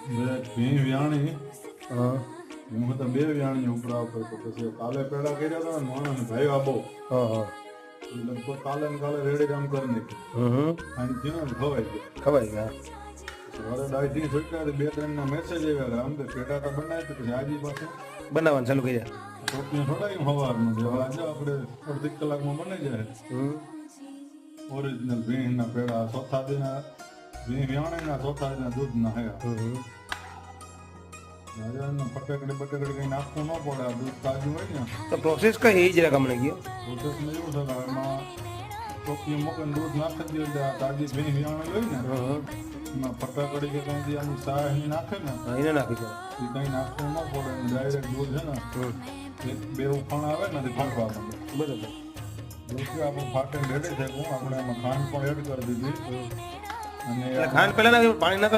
ભી વ્યાણી હા હું તો બે વ્યાણી ઉપરા ઉપર તો પછી કાલે પેડા કર્યા હતા ને માણસ ભાઈ આબો હા હા લગભગ કાલે ને કાલે રેડી કામ કરી નાખ્યું અને થયું ને ખવાઈ ગયું ખવાઈ ગયા સવારે દાઢી છૂટ્યા બે ત્રણ ના મેસેજ આવ્યા આમ તો પેટા તો બનાવી પછી આજી પાસે બનાવવાનું ચાલુ કર્યા ટોપી છોડાયું સવારનું હવે આજે આપણે અડધી કલાકમાં બની જાય ઓરિજિનલ ભીંના પેડા ચોથા દિના ભીં વ્યાણીના ચોથા દિના દૂધના હયા ફટેકડી બટેકડી કઈ નાખવું ન પડે દૂધ તાજું હોય ને તો પ્રોસેસ કઈ એ જરા ગમને ગયો પ્રોસેસમાં એવું છે કે એમાં ટોપી મૂકીને દૂધ નાખી દે એટલે આ તાજી ભીં વ્યાણી હોય ને એમાં ફટાકડી કે કંઈ આમ સાહ નાખે ને એને નાખી દો એ કંઈ નાખવું ન પડે ડાયરેક્ટ દૂધ છે ને એક બે ઉફાણ આવે ને તે ફાટવા માંડે બરાબર દૂધ આપણું ફાટે રેડી થાય આપણે એમાં ખાંડ પણ એડ કરી દીધી અને ખાંડ પહેલા પાણી નાખે